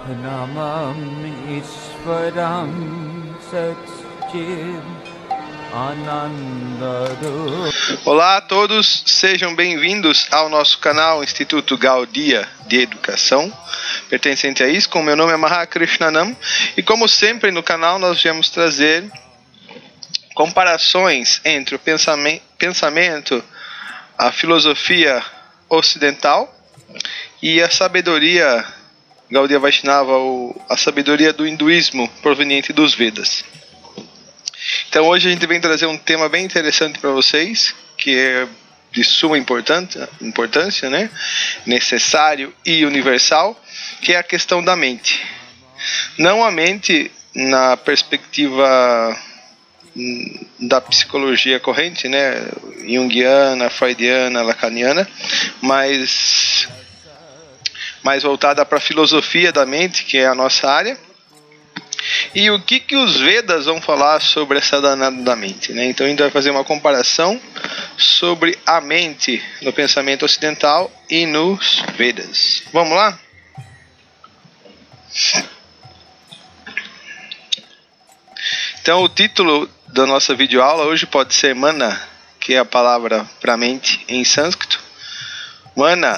Namam Ishvaram Satchid Anandaru. Olá a todos, sejam bem-vindos ao nosso canal Instituto Gaudiya de Educação, pertencente a ISKCON. Meu nome é Mahakrishnanam e, como sempre, no canal nós viemos trazer comparações entre o pensamento, a filosofia ocidental e a sabedoria Gaudiya Vaishnava, ou a sabedoria do hinduísmo proveniente dos Vedas. Então hoje a gente vem trazer um tema bem interessante para vocês, que é de suma importância, né? Necessário e universal, que é a questão da mente. Não a mente na perspectiva da psicologia corrente, né? Jungiana, freudiana, lacaniana, mas mais voltada para a filosofia da mente, que é a nossa área. E o que os Vedas vão falar sobre essa danada da mente, né? Então a gente vai fazer uma comparação sobre a mente no pensamento ocidental e nos Vedas. Vamos lá? Então o título da nossa videoaula hoje pode ser Mana, que é a palavra para mente em sânscrito. Mana,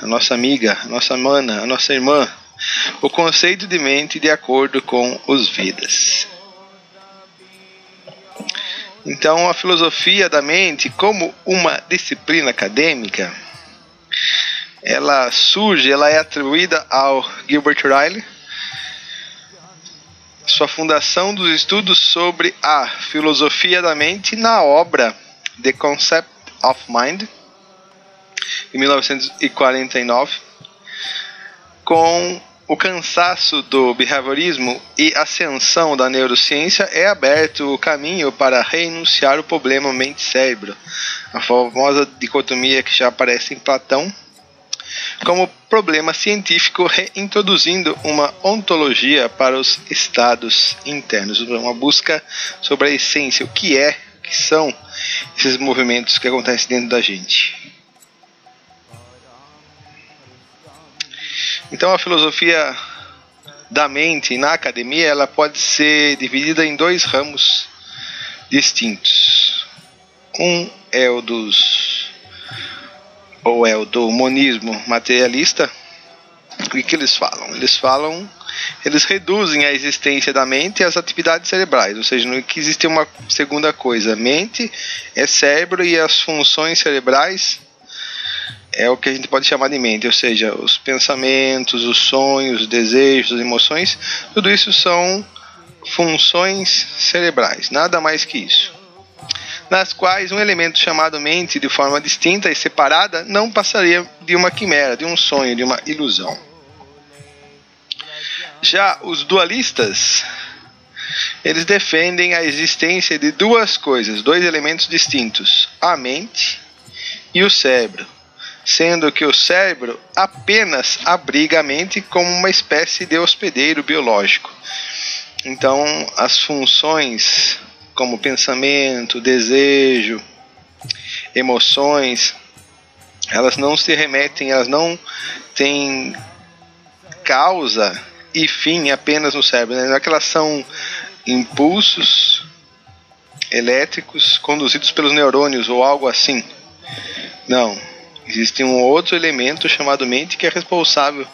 a nossa amiga, a nossa mana, a nossa irmã. O conceito de mente de acordo com os Vedas. Então, a filosofia da mente, como uma disciplina acadêmica, ela é atribuída ao Gilbert Ryle. Sua fundação dos estudos sobre a filosofia da mente na obra The Concept of Mind, em 1949, com o cansaço do behaviorismo e ascensão da neurociência, é aberto o caminho para renunciar o problema mente-cérebro, a famosa dicotomia que já aparece em Platão, como problema científico, reintroduzindo uma ontologia para os estados internos, uma busca sobre a essência, o que são esses movimentos que acontecem dentro da gente. Então a filosofia da mente na academia, ela pode ser dividida em dois ramos distintos. Um é o do monismo materialista. O que eles falam? Eles reduzem a existência da mente às atividades cerebrais, ou seja, não que existe uma segunda coisa. Mente é cérebro e as funções cerebrais é o que a gente pode chamar de mente, ou seja, os pensamentos, os sonhos, os desejos, as emoções, tudo isso são funções cerebrais, nada mais que isso. Nas quais um elemento chamado mente, de forma distinta e separada, não passaria de uma quimera, de um sonho, de uma ilusão. Já os dualistas, eles defendem a existência de duas coisas, dois elementos distintos, a mente e o cérebro, sendo que o cérebro apenas abriga a mente como uma espécie de hospedeiro biológico. Então, as funções como pensamento, desejo, emoções, elas não se remetem, elas não têm causa e fim apenas no cérebro, né? Não é que elas são impulsos elétricos conduzidos pelos neurônios ou algo assim. Não. Existe um outro elemento chamado mente que é responsável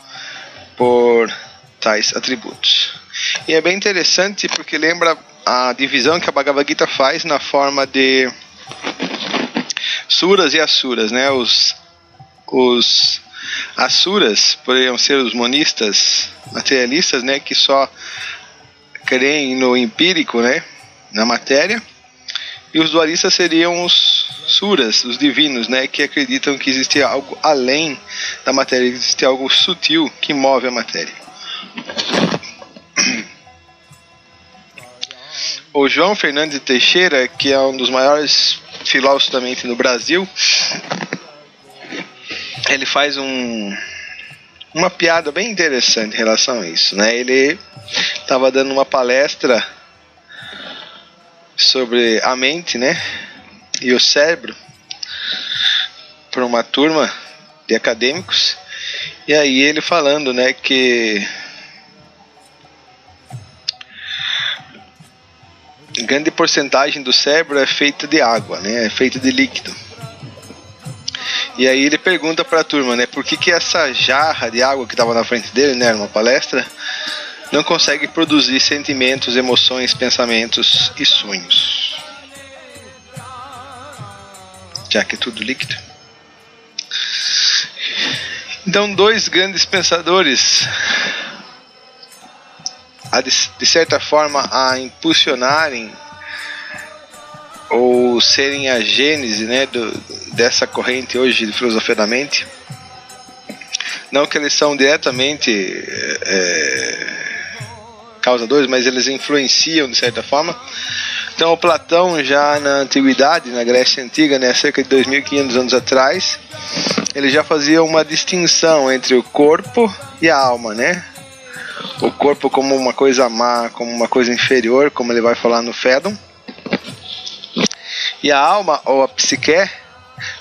por tais atributos. E é bem interessante porque lembra a divisão que a Bhagavad Gita faz na forma de suras e asuras, né? Os asuras poderiam ser os monistas materialistas, né? Que só creem no empírico, né? Na matéria. E os dualistas seriam os suras, os divinos, né, que acreditam que existe algo além da matéria, existe algo sutil que move a matéria. O João Fernandes Teixeira, que é um dos maiores filósofos da mente no Brasil, ele faz uma piada bem interessante em relação a isso, né? Ele estava dando uma palestra sobre a mente, né, e o cérebro para uma turma de acadêmicos, e aí ele falando, né, que grande porcentagem do cérebro é feita de água, né? É feita de líquido. E aí ele pergunta para a turma, né? Por que essa jarra de água que estava na frente dele, né? Numa palestra, não consegue produzir sentimentos, emoções, pensamentos e sonhos? Já que é tudo líquido. Então, dois grandes pensadores, de certa forma, a impulsionarem ou serem a gênese, né, dessa corrente hoje de filosofia da mente. Não que eles são diretamente causadores, mas eles influenciam de certa forma. Então, o Platão, já na antiguidade, na Grécia Antiga, né, cerca de 2.500 anos atrás, ele já fazia uma distinção entre o corpo e a alma, né? O corpo como uma coisa má, como uma coisa inferior, como ele vai falar no Fédon, e a alma, ou a psique,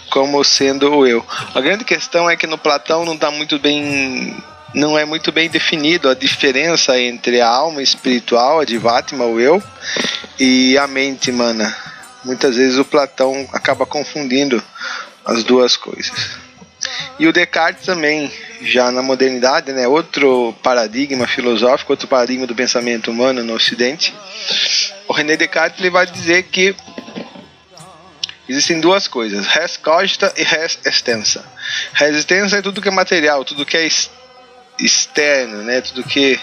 como sendo o eu. A grande questão é que no Platão não é muito bem definido a diferença entre a alma espiritual, a Divatma, o eu, e a mente humana. Muitas vezes o Platão acaba confundindo as duas coisas. E o Descartes também, já na modernidade, né, outro paradigma filosófico, outro paradigma do pensamento humano no Ocidente. O René Descartes, ele vai dizer que existem duas coisas, res cogita e res extensa. Res extensa é tudo que é material, tudo que é externo, né, tudo que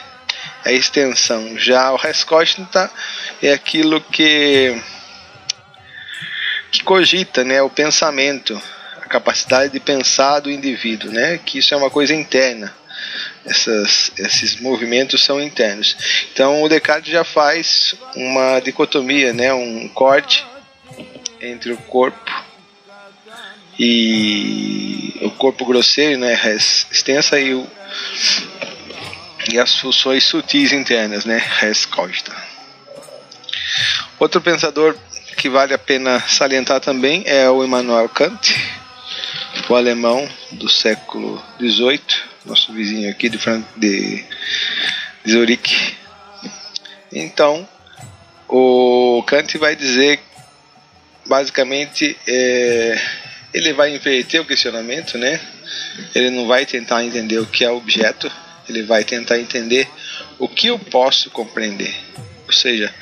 é extensão. Já o res cogita é aquilo que cogita, né, o pensamento, a capacidade de pensar do indivíduo, né, que isso é uma coisa interna. Esses movimentos são internos. Então o Descartes já faz uma dicotomia, né, um corte entre o corpo e o corpo grosseiro, né, res extensa, e as funções sutis internas, né, res cogita. Outro pensador que vale a pena salientar também é o Immanuel Kant, o alemão do século XVIII, nosso vizinho aqui de Zurique. Então, o Kant vai dizer, basicamente, ele vai inverter o questionamento, né? Ele não vai tentar entender o que é objeto, ele vai tentar entender o que eu posso compreender. Ou seja,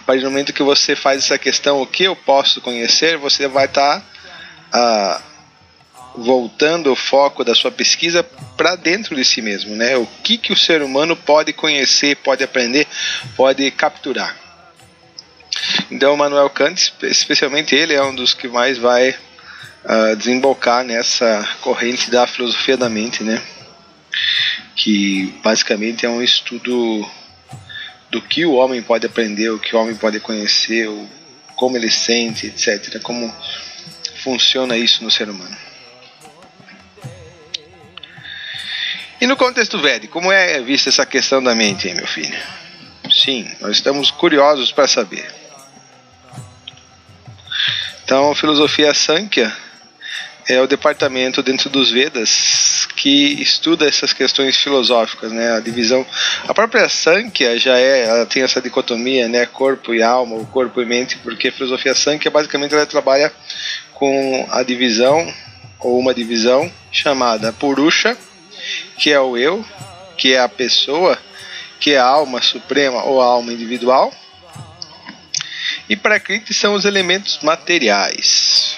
a partir do momento que você faz essa questão, o que eu posso conhecer, você vai estar voltando o foco da sua pesquisa para dentro de si mesmo, né? O que o ser humano pode conhecer, pode aprender, pode capturar. Então, Immanuel Kant, especialmente ele, é um dos que mais vai desembocar nessa corrente da filosofia da mente, né? Que basicamente é um estudo do que o homem pode aprender, o que o homem pode conhecer, como ele sente, etc. Como funciona isso no ser humano. E no contexto védico, como é vista essa questão da mente, hein, meu filho? Sim, nós estamos curiosos para saber. Então, a filosofia Sankhya é o departamento dentro dos Vedas que estuda essas questões filosóficas, né? A divisão, a própria Sankhya ela tem essa dicotomia, né? Corpo e alma, ou corpo e mente, porque a filosofia Sankhya basicamente ela trabalha com a divisão, ou uma divisão chamada Purusha, que é o eu, que é a pessoa, que é a alma suprema ou a alma individual, e Prakriti são os elementos materiais.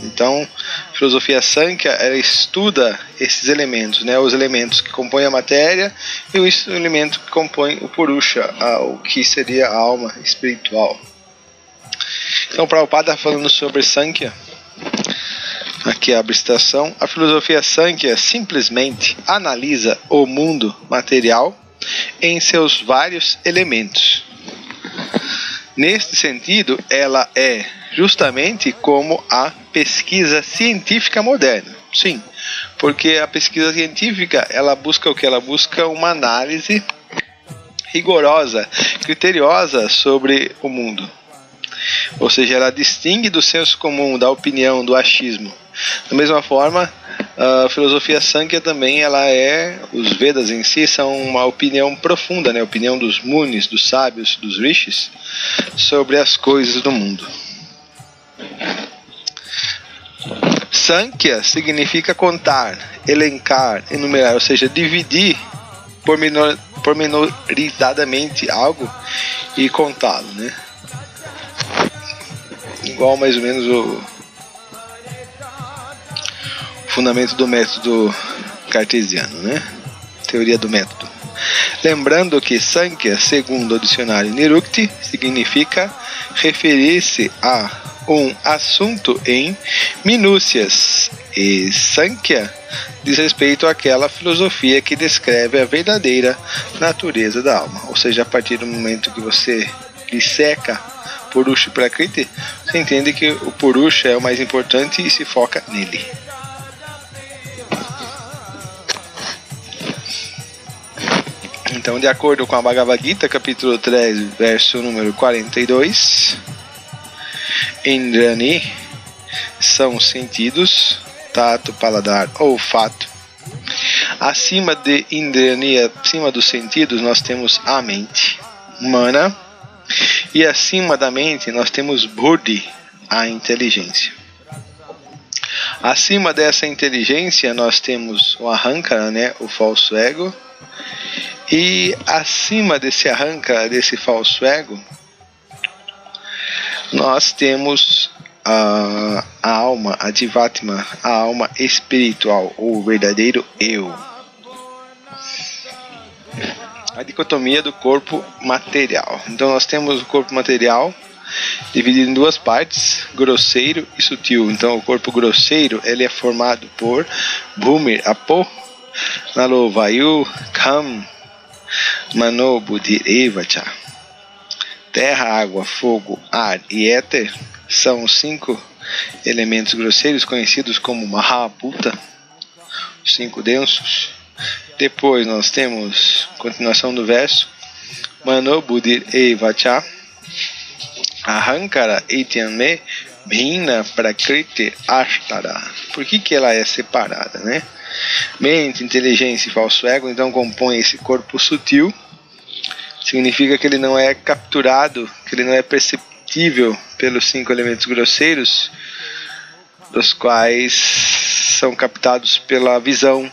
Então, a filosofia Sankhya ela estuda esses elementos, né, os elementos que compõem a matéria e o elemento que compõe o Purusha, o que seria a alma espiritual. Então, o Prabhupada está falando sobre Sankhya. Aqui abre citação. A filosofia Sankhya simplesmente analisa o mundo material em seus vários elementos. Neste sentido, ela é justamente como a pesquisa científica moderna. Sim, porque a pesquisa científica, ela busca o que? Ela busca uma análise rigorosa, criteriosa sobre o mundo. Ou seja, ela distingue do senso comum, da opinião, do achismo. Da mesma forma, A filosofia Sankhya também, ela os Vedas em si são uma opinião profunda, né? A opinião dos Munis, dos sábios, dos rishis, sobre as coisas do mundo. Sankhya significa contar, elencar, enumerar, ou seja, dividir pormenorizadamente algo e contá-lo, né? Igual mais ou menos o fundamento do método cartesiano, né? Teoria do método. Lembrando que Sankhya, segundo o dicionário Nirukti, significa referir-se a um assunto em minúcias, e Sankhya diz respeito àquela filosofia que descreve a verdadeira natureza da alma. Ou seja, a partir do momento que você disseca Purusha e Prakriti, você entende que o Purusha é o mais importante e se foca nele. Então, de acordo com a Bhagavad Gita, capítulo 3, verso número 42, Indrani são sentidos, tato, paladar, olfato. Acima de Indrani, acima dos sentidos, nós temos a mente, mana, e acima da mente nós temos Buddhi, a inteligência. Acima dessa inteligência nós temos o Ahankara, né, o falso ego. E acima desse Ahankara, desse falso ego, nós temos a alma, a Jivatma, a alma espiritual, ou o verdadeiro eu. A dicotomia do corpo material. Então nós temos o corpo material dividido em duas partes, grosseiro e sutil. Então o corpo grosseiro, ele é formado por Bhumir, Apo, Nalo, Vayu, Kam, Mano, Buddhi, Evacha. Terra, água, fogo, ar e éter são os 5 elementos grosseiros conhecidos como Mahabhuta, os 5 densos. Depois nós temos, continuação do verso, Mano, Buddhi, Evacha, Ahankara, Etyanme, Bhina, Prakriti, Ashtara. Por que ela é separada, né? Mente, inteligência e falso ego, então compõem esse corpo sutil. Significa que ele não é capturado, que ele não é perceptível pelos 5 elementos grosseiros, dos quais são captados pela visão,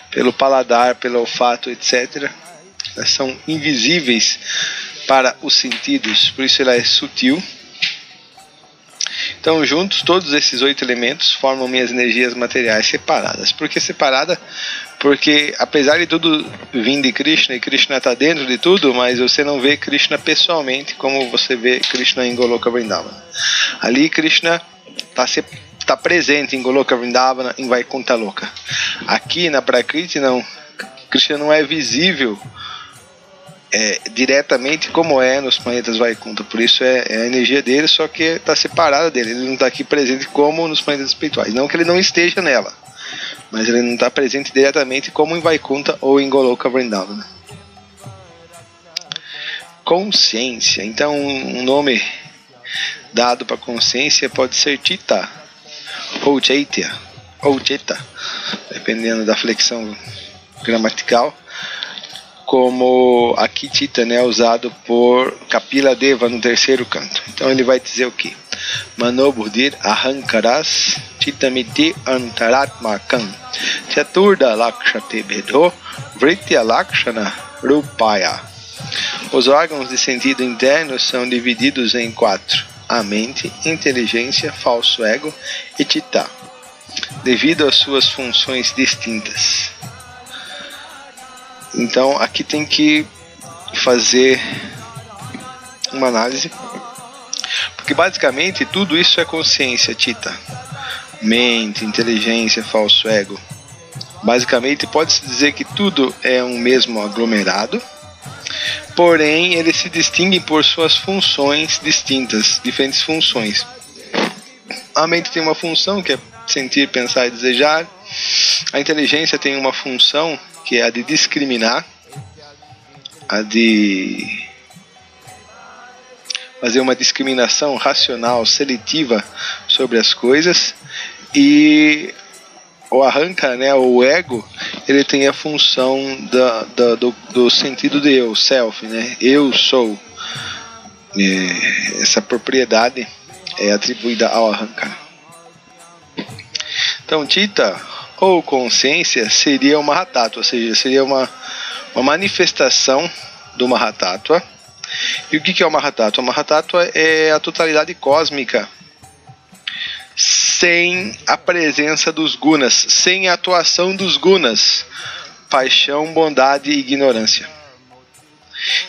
pelo paladar, pelo olfato, etc. Elas são invisíveis para os sentidos, por isso ela é sutil. Então, juntos, todos esses 8 elementos formam minhas energias materiais separadas. Por que separada? Porque, apesar de tudo vir de Krishna, e Krishna está dentro de tudo, mas você não vê Krishna pessoalmente, como você vê Krishna em Goloka Vrindavana. Ali, Krishna está presente em Goloka Vrindavana, em Vaikuntha Loka. Aqui, na Prakriti, não. Krishna não é visível diretamente como é nos planetas Vaikuntha, por isso é a energia dele, só que está separada dele, ele não está aqui presente como nos planetas espirituais, não que ele não esteja nela, mas ele não está presente diretamente como em Vaikuntha ou em Goloka Vrindavana. Consciência, então um nome dado para consciência pode ser Chitta ou Chaitya ou Chitta, dependendo da flexão gramatical, como aqui Chitta, né, usado por Kapila Deva no 3º canto. Então ele vai dizer o que? Mano Buddhir Ahankaras Chittamiti Antaratmakam Chaturda Lakshate Bedho Vritya Lakshana Rupaya. Os órgãos de sentido interno são divididos em 4: a mente, inteligência, falso ego e Chitta, devido às suas funções distintas. Então aqui tem que fazer uma análise, porque basicamente tudo isso é consciência, Chitta, mente, inteligência, falso ego. Basicamente pode-se dizer que tudo é um mesmo aglomerado, porém eles se distinguem por suas funções distintas, diferentes funções. A mente tem uma função que é sentir, pensar e desejar. A inteligência tem uma função que é a de discriminar, a de fazer uma discriminação racional, seletiva sobre as coisas, e o Ahankara, né, o ego, ele tem a função do sentido de eu, self, né? Eu sou. Essa propriedade é atribuída ao Ahankara. Então, Chitta ou consciência seria o Mahatattva, ou seja, seria uma manifestação do Mahatattva. E o que é o Mahatattva? O Mahatattva é a totalidade cósmica sem a presença dos gunas, sem a atuação dos gunas, paixão, bondade e ignorância.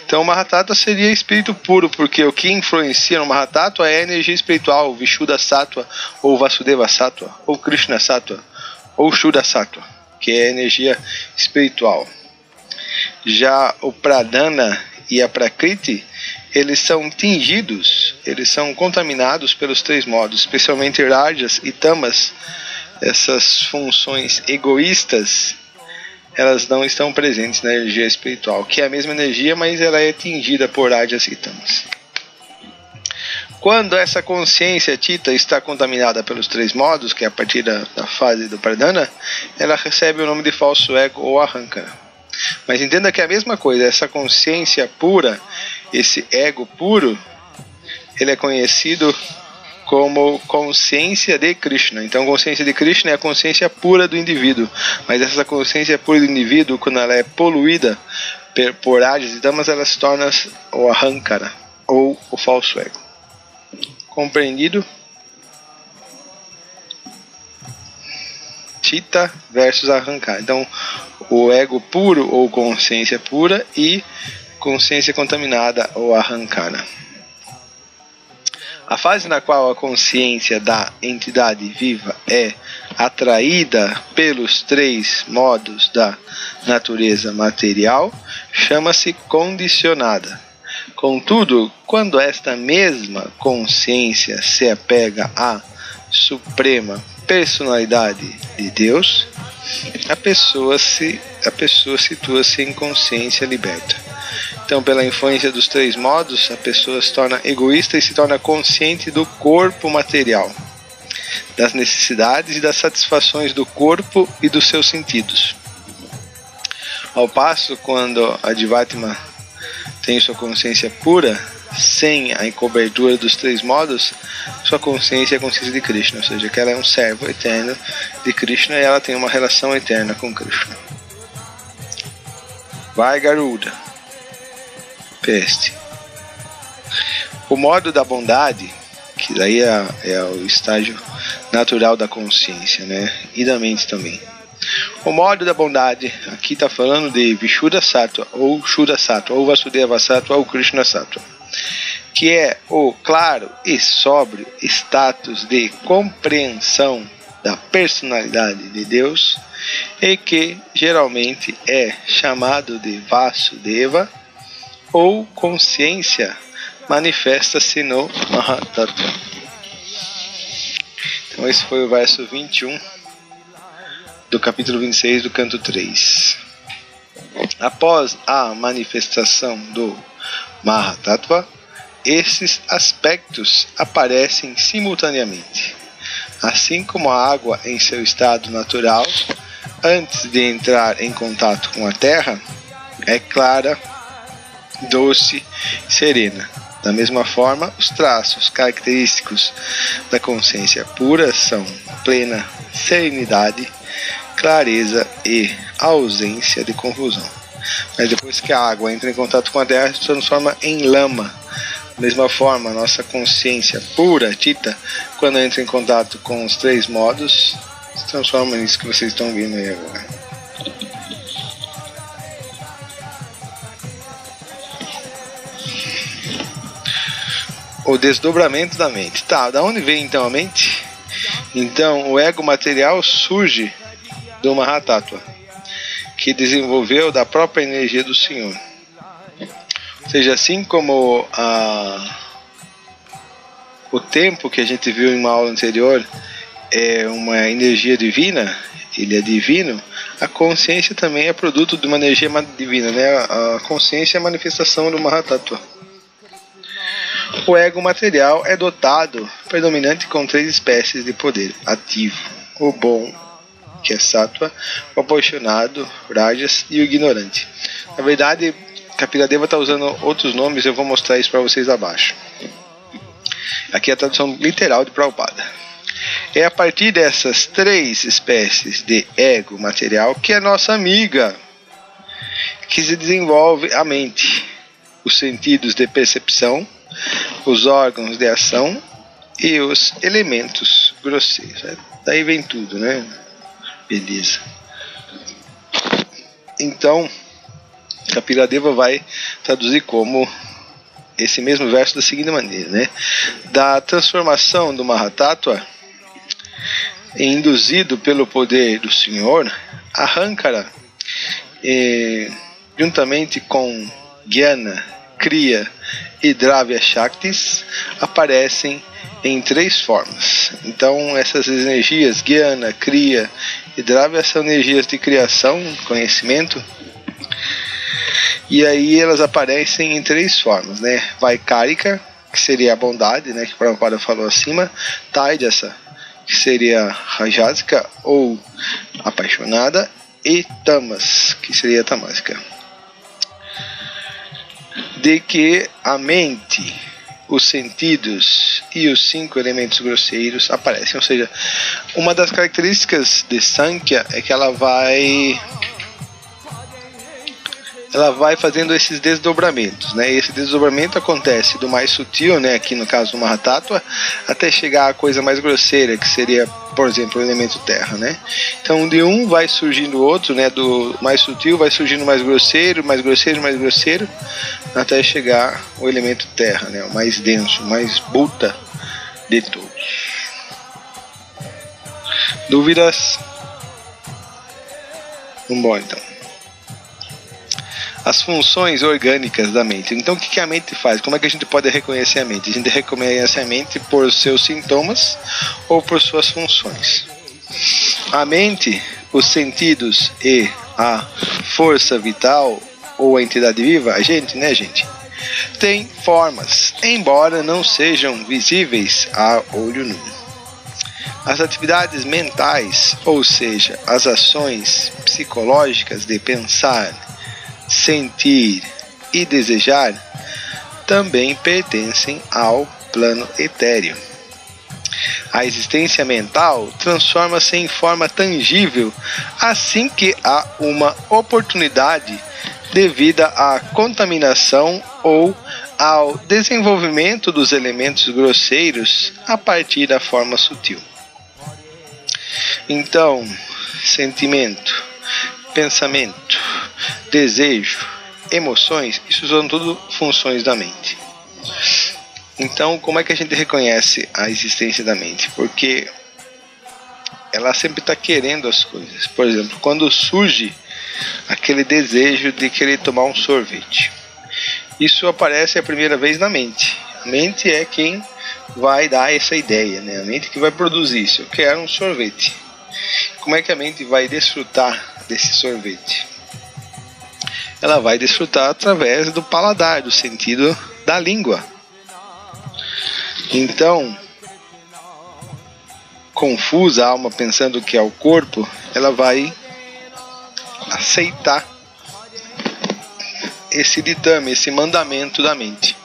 Então o Mahatattva seria espírito puro, porque o que influencia no Mahatattva é a energia espiritual, o Vishuddha Sattva, ou Vasudeva Sattva, ou Krishna Sattva, ou Shuddha Sattva, que é a energia espiritual. Já o Pradhana e a Prakriti, eles são tingidos, eles são contaminados pelos três modos, especialmente Rajas e Tamas. Essas funções egoístas, elas não estão presentes na energia espiritual, que é a mesma energia, mas ela é tingida por Rajas e Tamas. Quando essa consciência Chitta está contaminada pelos três modos, que é a partir da fase do Pradhana, ela recebe o nome de falso ego ou Ahankara. Mas entenda que é a mesma coisa, essa consciência pura, esse ego puro, ele é conhecido como consciência de Krishna. Então, consciência de Krishna é a consciência pura do indivíduo. Mas essa consciência pura do indivíduo, quando ela é poluída por Rajas e Tamas, ela se torna o Ahankara, ou o falso ego. Compreendido? Chitta versus Ahankara. Então, o ego puro ou consciência pura e consciência contaminada ou Ahankara. A fase na qual a consciência da entidade viva é atraída pelos três modos da natureza material chama-se condicionada. Contudo, quando esta mesma consciência se apega à suprema personalidade de Deus, a pessoa situa-se em consciência liberta. Então, pela influência dos três modos, a pessoa se torna egoísta e se torna consciente do corpo material, das necessidades e das satisfações do corpo e dos seus sentidos. Ao passo, quando a Jivatma tem sua consciência pura, sem a encobertura dos três modos, sua consciência é a consciência de Krishna, ou seja, que ela é um servo eterno de Krishna e ela tem uma relação eterna com Krishna. Vai, Garuda. Peste. O modo da bondade, que daí é o estágio natural da consciência, né? E da mente também. O modo da bondade, aqui está falando de Vishuddha Sattva, ou Shuddha Sattva, ou Vasudeva Sattva, ou Krishna Sattva, que é o claro e sóbrio status de compreensão da personalidade de Deus e que geralmente é chamado de Vasudeva, ou consciência manifesta-se no Mahatattva. Então esse foi o verso 21 do capítulo 26 do canto 3. Após a manifestação do Mahatattva, esses aspectos aparecem simultaneamente. Assim como a água em seu estado natural, antes de entrar em contato com a terra, é clara, doce e serena. Da mesma forma, os traços característicos da consciência pura são plena serenidade, clareza e ausência de confusão. Mas depois que a água entra em contato com a terra, se transforma em lama. Da mesma forma, a nossa consciência pura, Chitta, quando entra em contato com os três modos, se transforma nisso que vocês estão vendo aí agora. O desdobramento da mente. Tá, da onde vem então a mente? Então, o ego material surge do Mahatattva, que desenvolveu da própria energia do Senhor. Ou seja, assim como o tempo que a gente viu em uma aula anterior é uma energia divina, ele é divino, a consciência também é produto de uma energia divina, né? A consciência é a manifestação do Mahatattva. O ego material é dotado predominante com três espécies de poder: ativo, o bom que é Sattva, o apaixonado, Rajas e o ignorante. Na verdade, Kapiladeva está usando outros nomes, eu vou mostrar isso para vocês abaixo. Aqui é a tradução literal de Prabhupada. É a partir dessas 3 espécies de ego material que é nossa amiga, que se desenvolve a mente, os sentidos de percepção, os órgãos de ação e os elementos grosseiros. Daí vem tudo, né? Beleza. Então, Kapiladeva vai traduzir como esse mesmo verso da seguinte maneira, né? Da transformação do Mahatattva, induzido pelo poder do Senhor, Ahankara, juntamente com Jnana, Kriya e Dravya Shaktis, aparecem em 3 formas. Então essas energias, Jnana, Kriya e Dravya, são energias de criação, conhecimento, e aí elas aparecem em 3 formas, né? Vaikarika, que seria a bondade, né, que o Prabhupada falou acima, Taijasa, que seria Rajasica ou apaixonada, e Tamas, que seria Tamasica. De que a mente, os sentidos e os 5 elementos grosseiros aparecem. Ou seja, uma das características de Sankhya é que ela vai fazendo esses desdobramentos, né? E esse desdobramento acontece do mais sutil, né, aqui no caso do Mahatattva, até chegar à coisa mais grosseira, que seria, por exemplo, o elemento terra, né? Então de um vai surgindo o outro, né, do mais sutil vai surgindo mais grosseiro, mais grosseiro, mais grosseiro, até chegar o elemento terra, né, o mais denso, o mais bhuta de todos. Dúvidas? Vamos embora então. As funções orgânicas da mente. Então o que a mente faz? Como é que a gente pode reconhecer a mente? A gente reconhece a mente por seus sintomas ou por suas funções. A mente, os sentidos e a força vital ou a entidade viva, a gente, né, gente? Tem formas, embora não sejam visíveis a olho nu. As atividades mentais, ou seja, as ações psicológicas de pensar, sentir e desejar, também pertencem ao plano etéreo. A existência mental transforma-se em forma tangível assim que há uma oportunidade devida à contaminação ou ao desenvolvimento dos elementos grosseiros a partir da forma sutil. Então, sentimento, pensamento, desejo, emoções, isso são tudo funções da mente. Então, como é que a gente reconhece a existência da mente? Porque ela sempre está querendo as coisas. Por exemplo, quando surge aquele desejo de querer tomar um sorvete, isso aparece a primeira vez na mente. A mente é quem vai dar essa ideia, né? A mente que vai produzir isso. Eu quero um sorvete. Como é que a mente vai desfrutar desse sorvete? Ela vai desfrutar através do paladar, do sentido da língua. Então, confusa a alma pensando que é o corpo, ela vai aceitar esse ditame, esse mandamento da mente.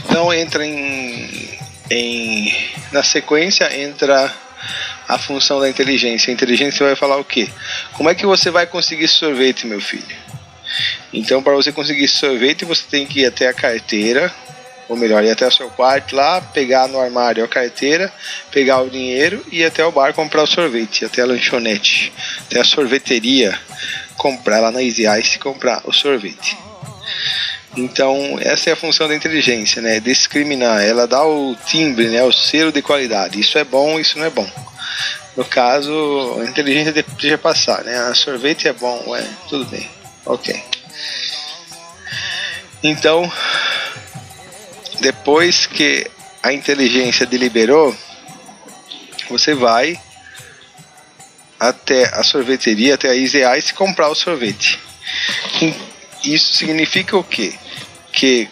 Então entra na sequência entra a função da inteligência. A inteligência vai falar o quê? Como é que você vai conseguir esse sorvete, meu filho? Então, para você conseguir esse sorvete, você tem que ir até a carteira, ou melhor, ir até o seu quarto lá, pegar no armário a carteira, pegar o dinheiro e ir até o bar comprar o sorvete, até a lanchonete, até a sorveteria, comprar lá na Easy Ice, comprar o sorvete. Então, essa é a função da inteligência, né? Discriminar, ela dá o timbre, né? O selo de qualidade. Isso é bom, isso não é bom. No caso, a inteligência deixa passar, né? A sorvete é bom, tudo bem, ok. Então, depois que a inteligência deliberou, você vai até a sorveteria, até a Easy Ice, comprar o sorvete. Isso significa o quê? Que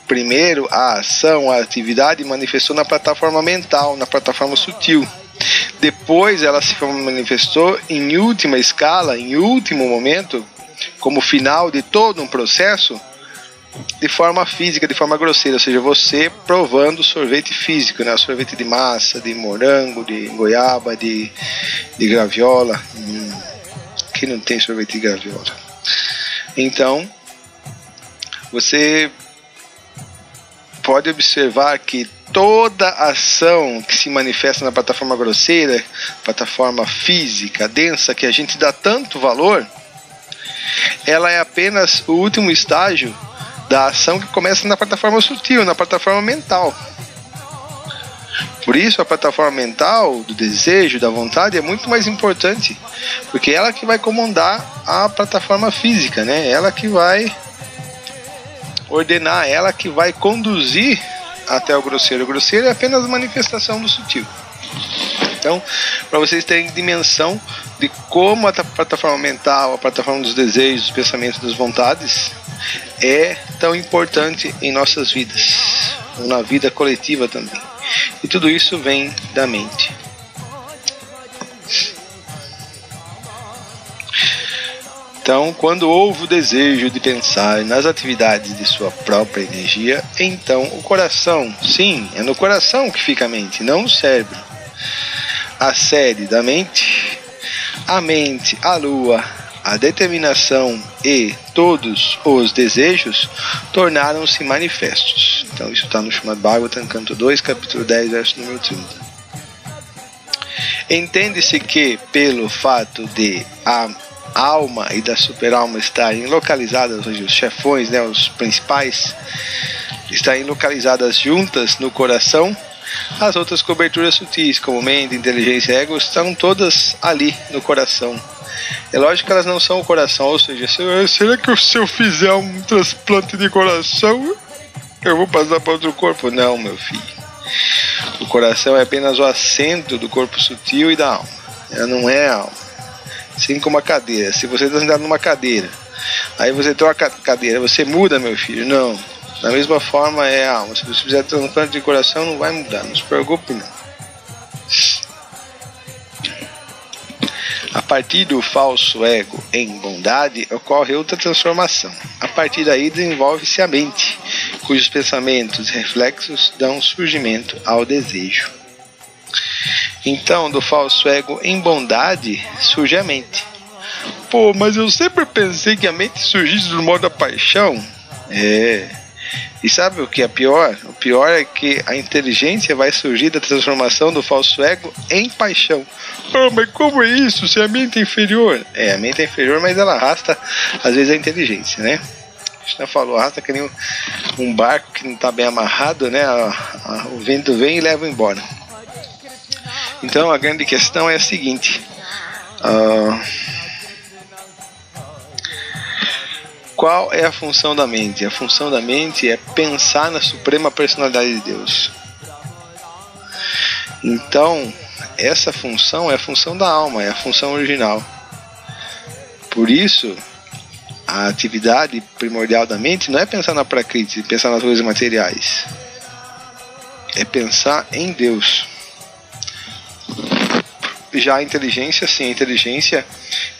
primeiro a ação, a atividade manifestou na plataforma mental, na plataforma sutil. Depois ela se manifestou em última escala, em último momento, como final de todo um processo, de forma física, de forma grosseira, ou seja, você provando sorvete físico, né? Sorvete de massa, de morango, de goiaba, de graviola. Quem não tem sorvete de graviola? Então, você pode observar que toda ação que se manifesta na plataforma grosseira, plataforma física, densa, que a gente dá tanto valor, ela é apenas o último estágio da ação que começa na plataforma sutil, na plataforma mental. Por isso a plataforma mental, do desejo, da vontade, é muito mais importante, porque ela que vai comandar a plataforma física, né? Ela que vai ordenar, ela que vai conduzir até o grosseiro. O grosseiro é apenas a manifestação do sutil. Então, para vocês terem dimensão de como a plataforma mental, a plataforma dos desejos, dos pensamentos, das vontades é tão importante em nossas vidas, na vida coletiva também. E tudo isso vem da mente. Então, quando houve o desejo de pensar nas atividades de sua própria energia, então o coração, sim, é no coração que fica a mente, não no cérebro. A sede da mente, a lua, a determinação e todos os desejos tornaram-se manifestos. Então isso está no Srimad Bhagavatam, canto 2, capítulo 10, verso número 30. Entende-se que pelo fato de a alma e da super-alma estarem localizadas, ou seja, os chefões, né, os principais, estarem localizadas juntas no coração, as outras coberturas sutis, como mente, inteligência e ego, estão todas ali no coração. É lógico que elas não são o coração, ou seja, será que se eu fizer um transplante de coração, eu vou passar para outro corpo? Não, meu filho. O coração é apenas o assento do corpo sutil e da alma. Ela não é a alma. Assim como a cadeira. Se você está sentado numa cadeira, aí você troca a cadeira, você muda, meu filho? Não. Da mesma forma é a alma. Se você fizer transplante de coração, não vai mudar. Não se preocupe, não. A partir do falso ego em bondade, ocorre outra transformação. A partir daí desenvolve-se a mente, cujos pensamentos e reflexos dão surgimento ao desejo. Então, do falso ego em bondade, surge a mente. Pô, mas eu sempre pensei que a mente surgisse do modo da paixão. E sabe o que é pior? O pior é que a inteligência vai surgir da transformação do falso ego em paixão. Ah, mas como é isso? Se a mente é inferior? A mente é inferior, mas ela arrasta às vezes a inteligência, né? Krishna falou, arrasta que nem um barco que não está bem amarrado, né? O vento vem e leva embora. Então a grande questão é a seguinte: qual é a função da mente? A função da mente é pensar na suprema personalidade de Deus. Então, essa função é a função da alma, é a função original. Por isso, a atividade primordial da mente não é pensar na prakriti, pensar nas coisas materiais. É pensar em Deus. Já a inteligência, sim, a inteligência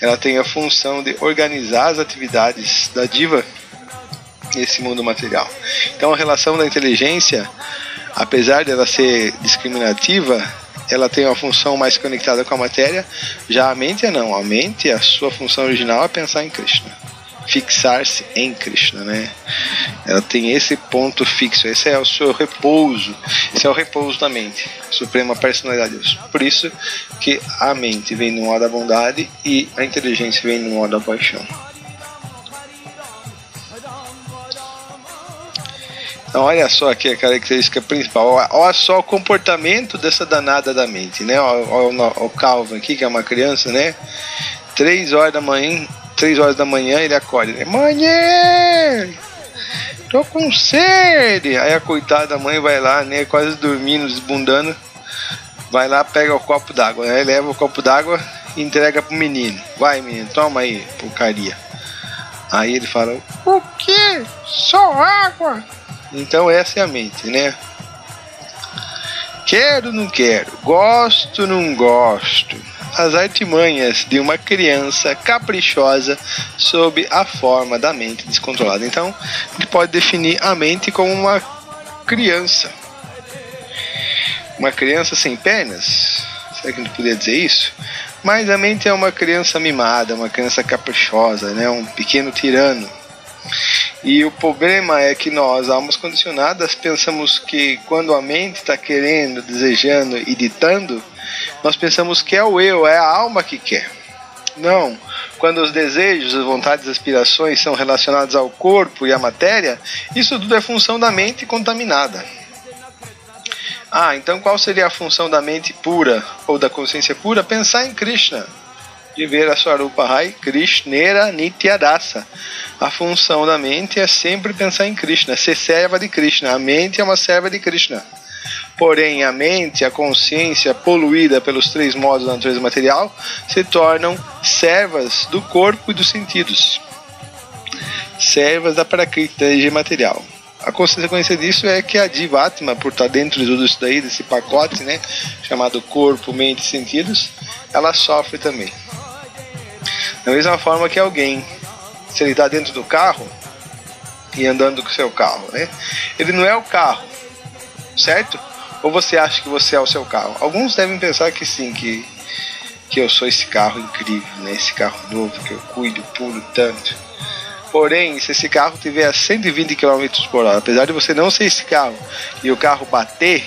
ela tem a função de organizar as atividades da diva nesse mundo material. Então a relação da inteligência, apesar de ela ser discriminativa, ela tem uma função mais conectada com a matéria. Já a mente não, a mente, a sua função original é pensar em Krishna, fixar-se em Krishna, né? Ela tem esse ponto fixo, esse é o seu repouso, esse é o repouso da mente, suprema personalidade de Deus. Por isso que a mente vem no modo da bondade e a inteligência vem no modo da paixão. Então olha só aqui a característica principal, olha só o comportamento dessa danada da mente, né? Olha o Calvin aqui, que é uma criança, né? 3 horas da manhã ele acorda, né? Mãe, tô com sede. Aí a coitada da mãe vai lá, né? Quase dormindo, desbundando. Vai lá, pega o copo d'água, né? Leva o copo d'água e entrega pro menino. Vai, menino, toma aí, porcaria. Aí ele fala, o quê? Só água? Então essa é a mente, né? Quero, não quero. Gosto, não gosto. As artimanhas de uma criança caprichosa sob a forma da mente descontrolada. Então, a gente pode definir a mente como uma criança. Uma criança sem pernas? Será que a gente poderia dizer isso? Mas a mente é uma criança mimada, uma criança caprichosa, né? Um pequeno tirano. E o problema é que nós, almas condicionadas, pensamos que quando a mente está querendo, desejando e ditando, nós pensamos que é o eu, é a alma que quer. Não. Quando os desejos, as vontades, as aspirações são relacionados ao corpo e à matéria, isso tudo é função da mente contaminada. Então qual seria a função da mente pura ou da consciência pura? Pensar em Krishna. Vivera Swarupa Hai Krishnera Nityadasa. A função da mente é sempre pensar em Krishna, ser serva de Krishna. A mente é uma serva de Krishna. Porém, a mente, a consciência poluída pelos 3 modos da natureza material se tornam servas do corpo e dos sentidos. Servas da Prakriti, energia material. A consequência disso é que a Jivatma, por estar dentro de tudo isso daí, desse pacote, né, chamado corpo, mente e sentidos, ela sofre também. Da mesma forma que alguém, se ele está dentro do carro e andando com o seu carro, né, ele não é o carro, certo? Ou você acha que você é o seu carro? Alguns devem pensar que sim, que eu sou esse carro incrível, né, esse carro novo que eu cuido, pulo tanto. Porém, se esse carro tiver a 120 km por hora, apesar de você não ser esse carro, e o carro bater,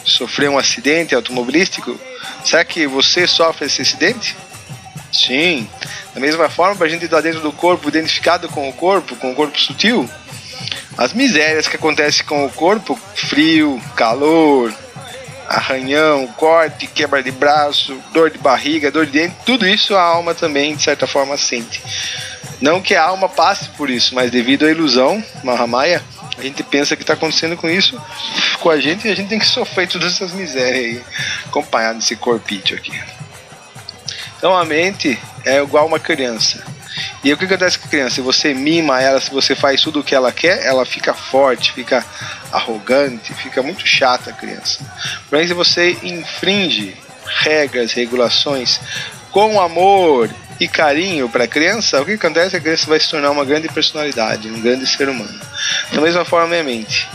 sofrer um acidente automobilístico, será que você sofre esse acidente? Sim. Da mesma forma, a gente está dentro do corpo, identificado com o corpo sutil, as misérias que acontecem com o corpo, frio, calor, arranhão, corte, quebra de braço, dor de barriga, dor de dente, tudo isso a alma também, de certa forma, sente. Não que a alma passe por isso, mas devido à ilusão, Mahamaya, a gente pensa que está acontecendo com isso com a gente e a gente tem que sofrer todas essas misérias aí, acompanhado desse corpício aqui. Então a mente é igual uma criança. E o que acontece com a criança? Se você mima ela, se você faz tudo o que ela quer, ela fica forte, fica arrogante, fica muito chata a criança. Porém, se você infringe regras, regulações com amor e carinho para a criança, o que acontece? A criança vai se tornar uma grande personalidade, um grande ser humano. Da mesma forma é a mente.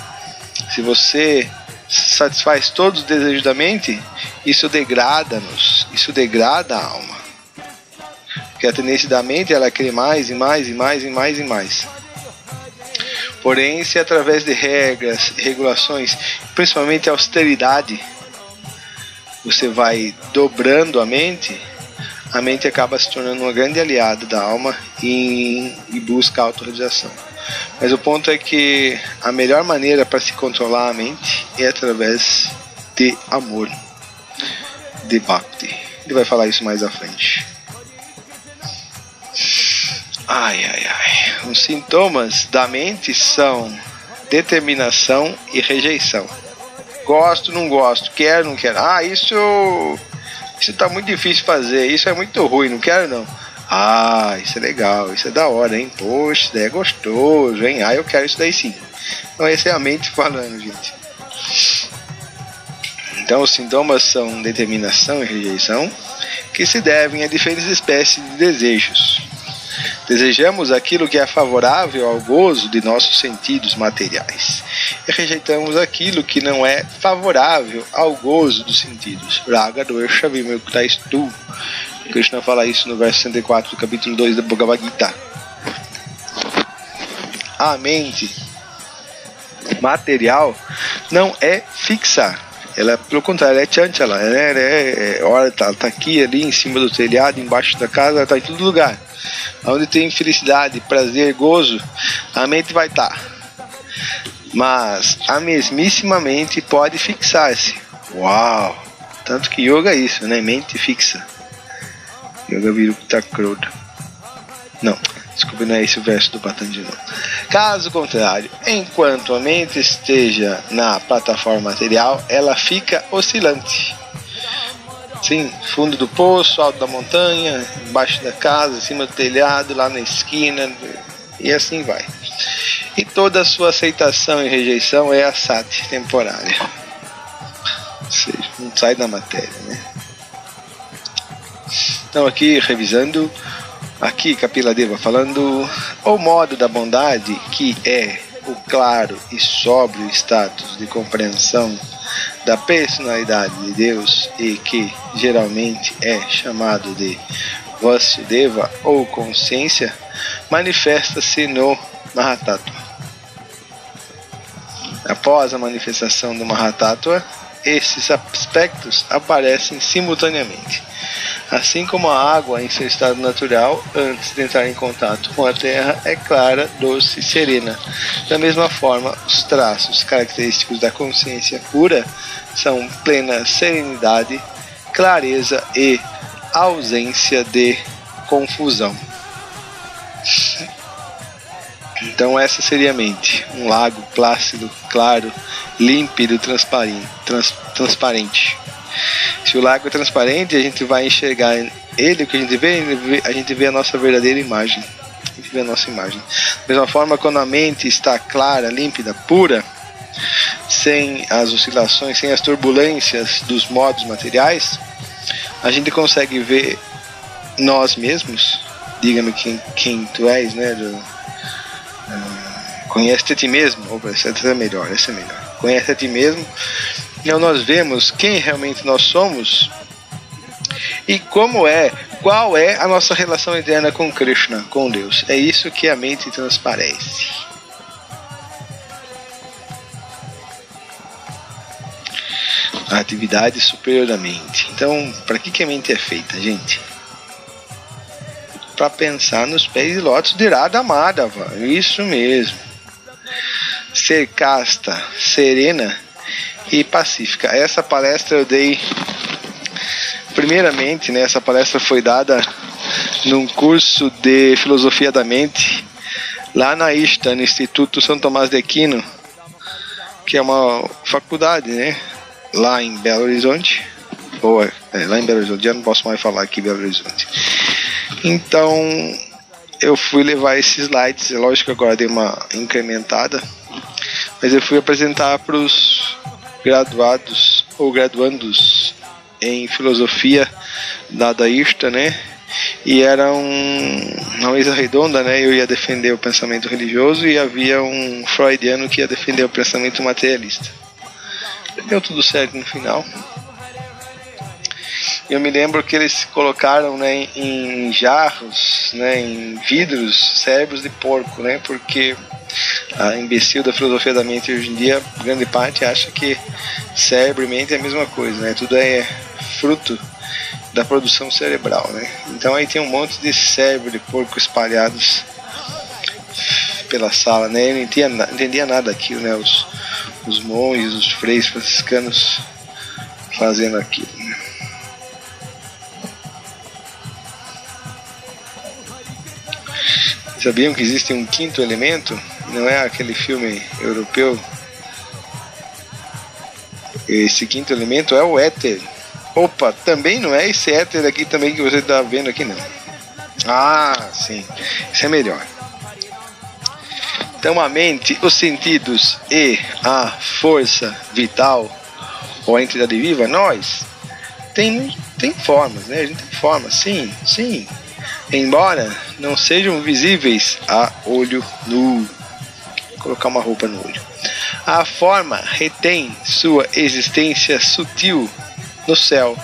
Se você satisfaz todos os desejos da mente, isso degrada-nos, isso degrada a alma. Porque a tendência da mente ela querer mais e mais e mais e mais e mais. Porém, se através de regras, regulações, principalmente a austeridade, você vai dobrando a mente acaba se tornando uma grande aliada da alma e busca a autorrealização. Mas o ponto é que a melhor maneira para se controlar a mente é através de amor, de Bhakti. Ele vai falar isso mais à frente. Os sintomas da mente são determinação e rejeição. Gosto, não gosto, quero, não quero. Isso tá muito difícil fazer, isso é muito ruim, não quero não. Isso é legal, isso é da hora, hein? Poxa, isso daí é gostoso, hein? Eu quero isso daí sim. Então essa é a mente falando, gente. Então os sintomas são determinação e rejeição, que se devem a diferentes espécies de desejos. Desejamos aquilo que é favorável ao gozo de nossos sentidos materiais e rejeitamos aquilo que não é favorável ao gozo dos sentidos. Raga doesha vimuktastu. Krishna fala isso no verso 64 do capítulo 2 da Bhagavad Gita. A mente material não é fixa. Ela, pelo contrário, é chanchala. Ela tá aqui, ali, em cima do telhado, embaixo da casa, ela tá em todo lugar. Onde tem felicidade, prazer, gozo, a mente vai estar. Mas a mesmíssima mente pode fixar-se. Uau! Tanto que yoga é isso, né? Mente fixa. Yoga Virukta Krodha. Não, desculpa, não é esse o verso do Patanjali. Caso contrário, enquanto a mente esteja na plataforma material, ela fica oscilante. Sim, fundo do poço, alto da montanha, embaixo da casa, acima do telhado, lá na esquina, e assim vai. E toda a sua aceitação e rejeição é a sati temporária. não sai da matéria, né? Então aqui, revisando, aqui Kapiladeva falando o modo da bondade, que é o claro e sóbrio status de compreensão da personalidade de Deus e que geralmente é chamado de Vasudeva ou consciência, manifesta-se no Mahatattva. Após a manifestação do Mahatattva, esses aspectos aparecem simultaneamente. Assim como a água em seu estado natural, antes de entrar em contato com a terra, é clara, doce e serena. Da mesma forma, os traços característicos da consciência pura são plena serenidade, clareza e ausência de confusão. Então essa seria a mente, um lago plácido, claro, límpido, transparente. Se o lago é transparente, a gente vai enxergar ele, o que a gente vê a nossa verdadeira imagem. A gente vê a nossa imagem. Da mesma forma, quando a mente está clara, límpida, pura, sem as oscilações, sem as turbulências dos modos materiais, a gente consegue ver nós mesmos. Diga-me quem tu és, né? Conhece a ti mesmo. Opa, essa é melhor. Conhece a ti mesmo. Então nós vemos quem realmente nós somos e qual é a nossa relação interna com Krishna, com Deus. É isso que a mente transparece. A atividade superior da mente. Então, para que a mente é feita, gente? Para pensar nos pés de lótus de Radha Madhava. Isso mesmo. Ser casta, serena e pacífica. Essa palestra eu dei primeiramente, né, essa palestra foi dada num curso de filosofia da mente lá na ISTA, no Instituto São Tomás de Aquino, que é uma faculdade, né, lá em Belo Horizonte, lá em Belo Horizonte, já não posso mais falar aqui em Belo Horizonte. Então eu fui levar esses slides, é lógico que agora dei uma incrementada, mas eu fui apresentar para os graduados ou graduandos em filosofia da ISTA, né? E era uma mesa redonda, né? Eu ia defender o pensamento religioso e havia um freudiano que ia defender o pensamento materialista. Deu tudo certo no final. Eu me lembro que eles colocaram, né, em jarros, né, em vidros, cérebros de porco, né? Porque a imbecil da filosofia da mente hoje em dia, grande parte, acha que cérebro e mente é a mesma coisa, né? Tudo é fruto da produção cerebral, né? Então aí tem um monte de cérebro de porco espalhados pela sala, né? Eu não entendia nada daquilo, né? Os monges, os freis franciscanos fazendo aquilo. Sabiam que existe um quinto elemento? Não é aquele filme europeu? Esse quinto elemento é o éter. Opa, também não é esse éter aqui também que você está vendo aqui, não. Ah, sim. Isso é melhor. Então a mente, os sentidos e a força vital, ou a entidade viva, nós, tem formas, né? A gente tem formas, sim. Embora não sejam visíveis a olho nu. Vou colocar uma roupa no olho. A forma retém sua existência sutil no céu.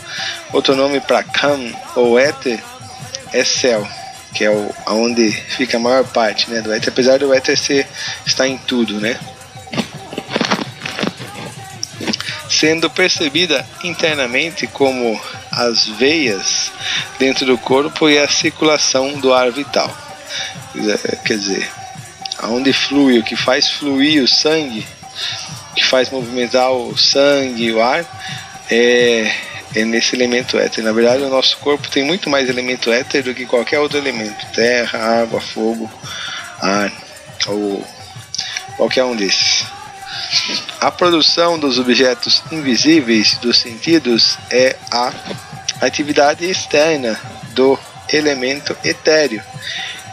Outro nome para Kam ou éter é céu, que é onde fica a maior parte, né, do éter, apesar do éter estar em tudo, né? Sendo percebida internamente como as veias dentro do corpo e a circulação do ar vital. Quer dizer, aonde flui, o que faz fluir o sangue, o que faz movimentar o sangue e o ar, é nesse elemento éter. Na verdade, o nosso corpo tem muito mais elemento éter do que qualquer outro elemento: terra, água, fogo, ar, ou qualquer um desses. A produção dos objetos invisíveis dos sentidos é a atividade externa do elemento etéreo,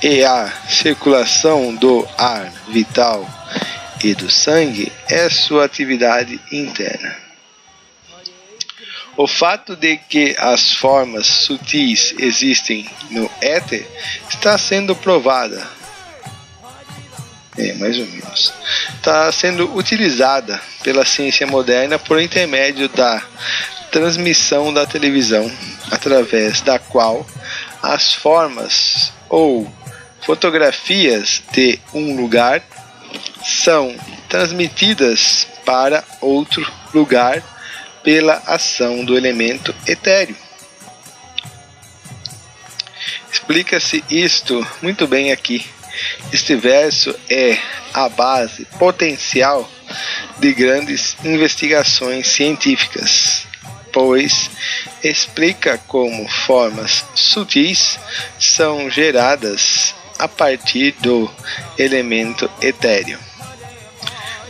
e a circulação do ar vital e do sangue é sua atividade interna. O fato de que as formas sutis existem no éter está sendo provada. Mais ou menos. Está sendo utilizada pela ciência moderna por intermédio da transmissão da televisão, através da qual as formas ou fotografias de um lugar são transmitidas para outro lugar pela ação do elemento etéreo. Explica-se isto muito bem aqui. Este verso é a base potencial de grandes investigações científicas, pois explica como formas sutis são geradas a partir do elemento etéreo.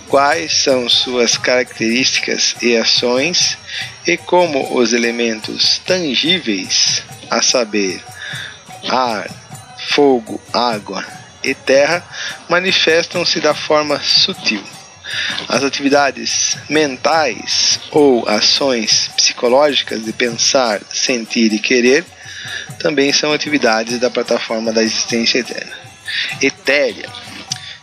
Quais são suas características e ações, e como os elementos tangíveis, a saber, ar, fogo, água e terra, manifestam-se da forma sutil. As atividades mentais ou ações psicológicas de pensar, sentir e querer também são atividades da plataforma da existência eterna. Etérea.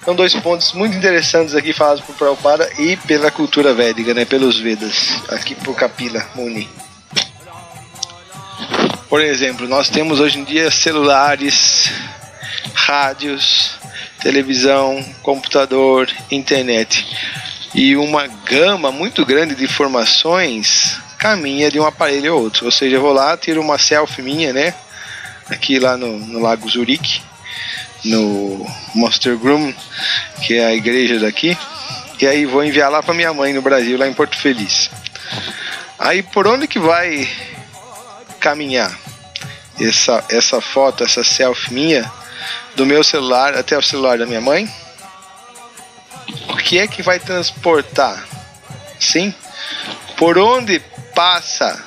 São dois pontos muito interessantes aqui falados por Prabhupada e pela cultura védica, né, pelos Vedas, aqui por Kapila Muni. Por exemplo, nós temos hoje em dia celulares, rádios, televisão, computador, internet, e uma gama muito grande de informações caminha de um aparelho a outro. Ou seja, eu vou lá, tiro uma selfie minha, né, aqui lá no Lago Zurique, no Monster Groom, que é a igreja daqui, e aí vou enviar lá para minha mãe no Brasil, lá em Porto Feliz. Aí por onde que vai caminhar essa foto, essa selfie minha, do meu celular até o celular da minha mãe? O que é que vai transportar? Sim? Por onde passa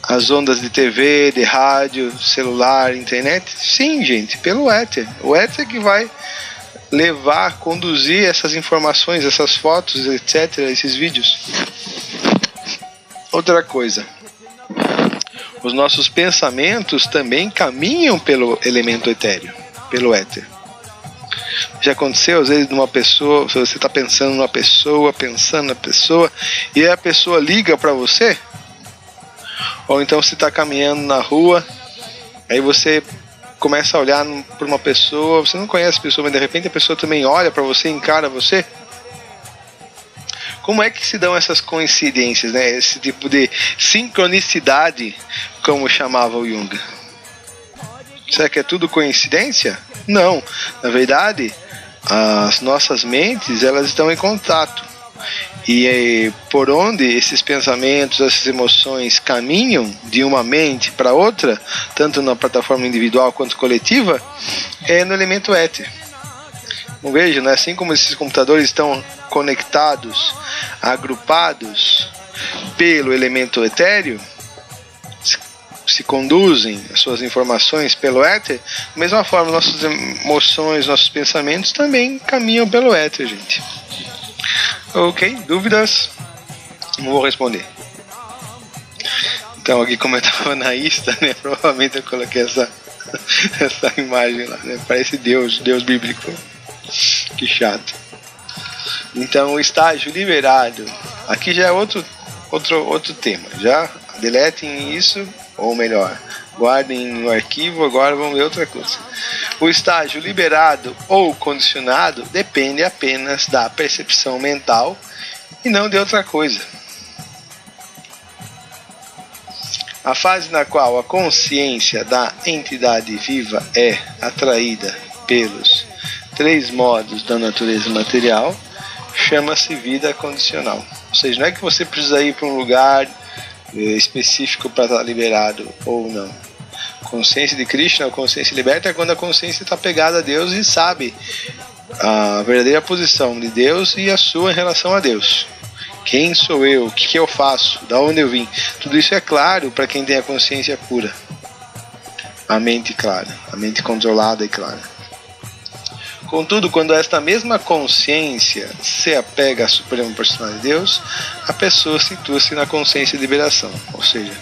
as ondas de TV, de rádio, celular, internet? Sim, gente, pelo éter. O éter que vai levar, conduzir essas informações, essas fotos, etc., esses vídeos. Outra coisa, os nossos pensamentos também caminham pelo elemento etéreo, pelo éter. Já aconteceu às vezes numa pessoa, se você está pensando numa pessoa, e a pessoa liga para você? Ou então você está caminhando na rua, aí você começa a olhar para uma pessoa, você não conhece a pessoa, mas de repente a pessoa também olha para você, encara você. Como é que se dão essas coincidências, né? Esse tipo de sincronicidade, como chamava o Jung? Será que é tudo coincidência? Não. Na verdade, as nossas mentes, elas estão em contato. E por onde esses pensamentos, essas emoções caminham de uma mente para outra, tanto na plataforma individual quanto coletiva, é no elemento éter. Não vejo, né? Assim como esses computadores estão conectados, agrupados pelo elemento etéreo, se conduzem as suas informações pelo éter, da mesma forma nossas emoções, nossos pensamentos também caminham pelo éter, gente. Ok, dúvidas? Não vou responder. Então aqui, como eu estava na Insta, né, provavelmente eu coloquei essa imagem lá, né? Parece Deus bíblico. Que chato. Então o estágio liberado, aqui já é outro tema. Já deletem isso, ou melhor, guardem no arquivo. Agora vamos ver outra coisa. O estágio liberado ou condicionado depende apenas da percepção mental e não de outra coisa. A fase na qual a consciência da entidade viva é atraída pelos 3 modos da natureza material chama-se vida condicional. Ou seja, não é que você precisa ir para um lugar específico para estar liberado ou não. Consciência de Krishna, a consciência liberta, é quando a consciência está pegada a Deus e sabe a verdadeira posição de Deus e a sua em relação a Deus. Quem sou eu? O que eu faço? Da onde eu vim? Tudo isso é claro para quem tem a consciência pura. A mente clara, a mente controlada e clara. Contudo, quando esta mesma consciência se apega à Suprema Personalidade de Deus, a pessoa situa-se na consciência de liberação. Ou seja,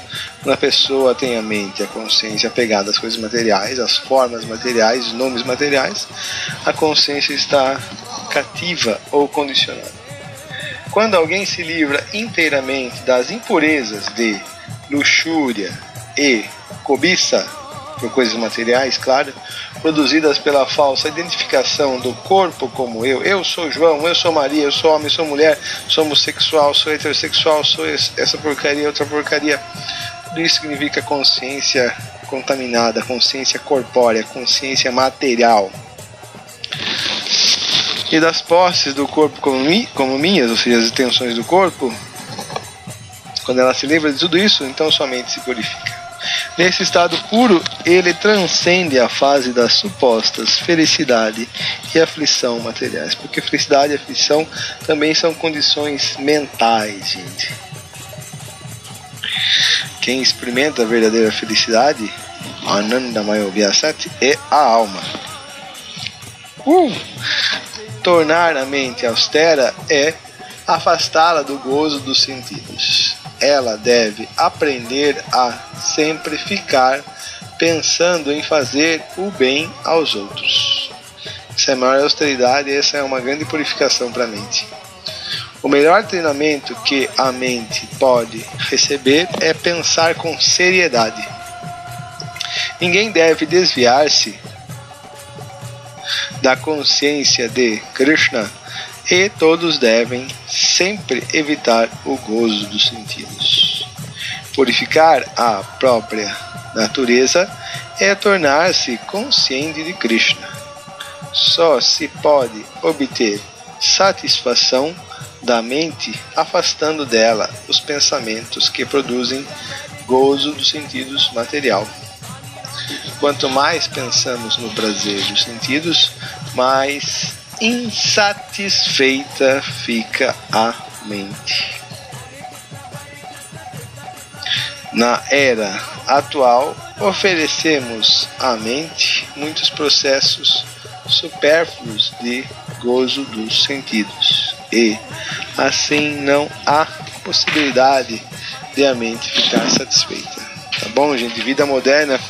quando a pessoa tem a mente e a consciência apegada às coisas materiais, às formas materiais, os nomes materiais, a consciência está cativa ou condicionada. Quando alguém se livra inteiramente das impurezas de luxúria e cobiça, por coisas materiais, claro, produzidas pela falsa identificação do corpo como eu sou João, eu sou Maria, eu sou homem, sou mulher, sou homossexual, sou heterossexual, sou essa porcaria, outra porcaria. Tudo isso significa consciência contaminada, consciência corpórea, consciência material. E das posses do corpo como minhas, ou seja, as intenções do corpo, quando ela se livra de tudo isso, então sua mente se purifica. Nesse estado puro, ele transcende a fase das supostas felicidade e aflição materiais. Porque felicidade e aflição também são condições mentais, gente. Quem experimenta a verdadeira felicidade, Anandamaya Vyasati, é a alma. Tornar a mente austera é afastá-la do gozo dos sentidos. Ela deve aprender a sempre ficar pensando em fazer o bem aos outros. Essa é a maior austeridade e essa é uma grande purificação para a mente. O melhor treinamento que a mente pode receber é pensar com seriedade. Ninguém deve desviar-se da consciência de Krishna e todos devem sempre evitar o gozo dos sentidos. Purificar a própria natureza é tornar-se consciente de Krishna. Só se pode obter satisfação da mente afastando dela os pensamentos que produzem gozo dos sentidos material. Quanto mais pensamos no prazer dos sentidos, mais insatisfeita fica a mente. Na era atual, oferecemos à mente muitos processos supérfluos de gozo dos sentidos e, assim, não há possibilidade de a mente ficar satisfeita. Tá bom, gente? Vida moderna,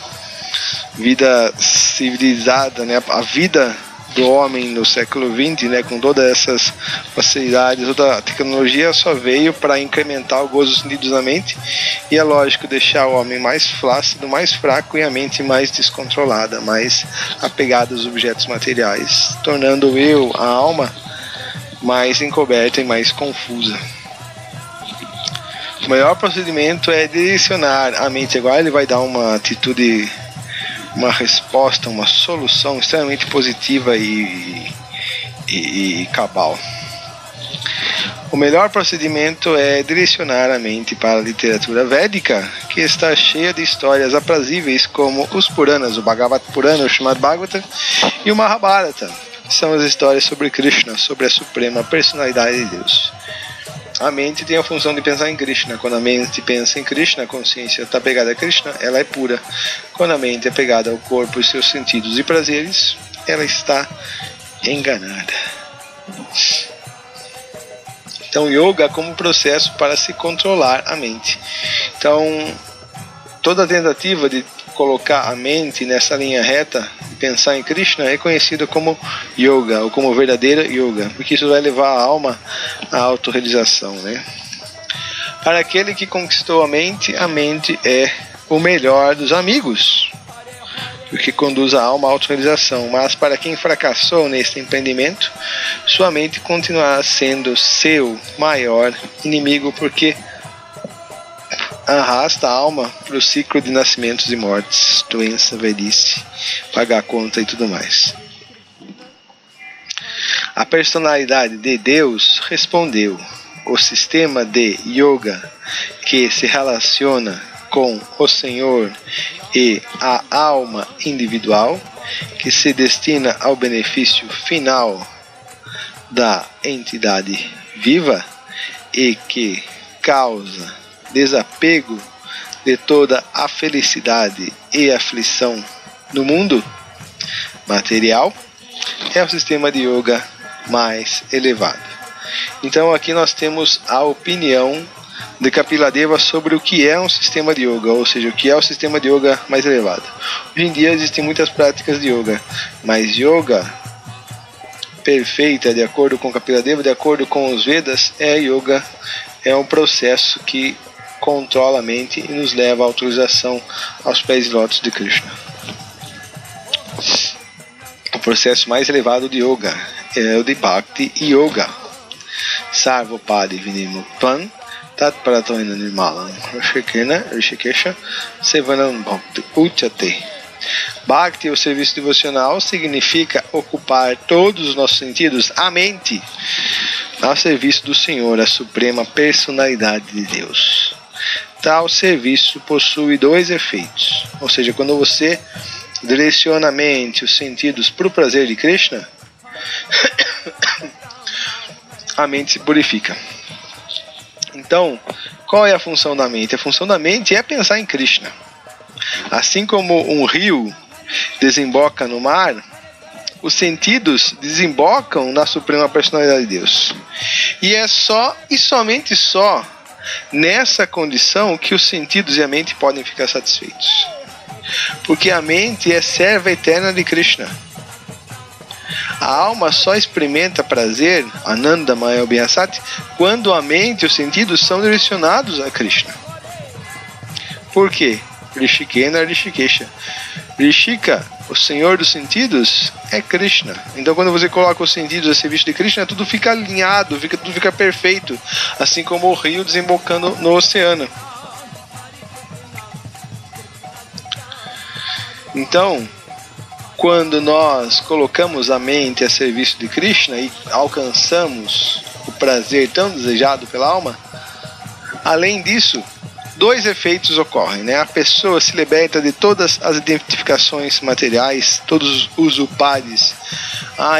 vida civilizada, né? A vida do homem no século XX, né, com todas essas facilidades, toda a tecnologia só veio para incrementar o gozo dos sentidos da mente e é lógico deixar o homem mais flácido, mais fraco e a mente mais descontrolada, mais apegada aos objetos materiais, tornando a alma, mais encoberta e mais confusa. O melhor procedimento é direcionar a mente. Agora ele vai dar uma atitude, uma resposta, uma solução extremamente positiva e cabal. O melhor procedimento é direcionar a mente para a literatura védica, que está cheia de histórias aprazíveis como os Puranas, o Bhagavad Purana, o Srimad Bhagavatam e o Mahabharata, que são as histórias sobre Krishna, sobre a suprema personalidade de Deus. A mente tem a função de pensar em Krishna. Quando a mente pensa em Krishna, a consciência está pegada a Krishna, ela é pura. Quando a mente é pegada ao corpo e seus sentidos e prazeres, ela está enganada. Então, yoga como processo para se controlar a mente. Então, toda tentativa de colocar a mente nessa linha reta, pensar em Krishna, é conhecido como yoga, ou como verdadeira yoga, porque isso vai levar a alma à autorrealização, né? Para aquele que conquistou a mente é o melhor dos amigos, porque conduz a alma à autorrealização. Mas para quem fracassou neste empreendimento, sua mente continuará sendo seu maior inimigo, porque arrasta a alma para o ciclo de nascimentos e mortes, doença, velhice, pagar conta e tudo mais. A personalidade de Deus respondeu: o sistema de yoga que se relaciona com o Senhor e a alma individual, que se destina ao benefício final da entidade viva e que causa desapego de toda a felicidade e aflição no mundo material, é o sistema de yoga mais elevado. Então aqui nós temos a opinião de Kapiladeva sobre o que é um sistema de yoga, ou seja, o que é o sistema de yoga mais elevado. Hoje em dia existem muitas práticas de yoga, mas yoga perfeita, de acordo com Kapiladeva, de acordo com os Vedas, yoga é um processo que controla a mente e nos leva à autorização aos pés de lótus de Krishna. O processo mais elevado de yoga é o de Bhakti Yoga. Sarvopadi Vinimuktam Tat Paratona Nirmalam Rishikesha Sevanam Bhakti Uchate. Bhakti, o serviço devocional, significa ocupar todos os nossos sentidos, a mente, ao serviço do Senhor, a suprema personalidade de Deus. Tal serviço possui dois efeitos, ou seja, quando você direciona a mente, os sentidos para o prazer de Krishna, a mente se purifica. Então, qual é a função da mente? A função da mente é pensar em Krishna. Assim como um rio desemboca no mar, os sentidos desembocam na suprema personalidade de Deus. E é só e somente só nessa condição que os sentidos e a mente podem ficar satisfeitos. Porque a mente é serva eterna de Krishna. A alma só experimenta prazer, Ananda Maya Abhyasati, quando a mente e os sentidos são direcionados a Krishna. Por quê? Rishikena Rishikesha. Rishika, o senhor dos sentidos, é Krishna. Então quando você coloca os sentidos a serviço de Krishna, tudo fica alinhado, tudo fica perfeito. Assim como o rio desembocando no oceano. Então, quando nós colocamos a mente a serviço de Krishna e alcançamos o prazer tão desejado pela alma, além disso, dois efeitos ocorrem, né? A pessoa se liberta de todas as identificações materiais, todos os upadis.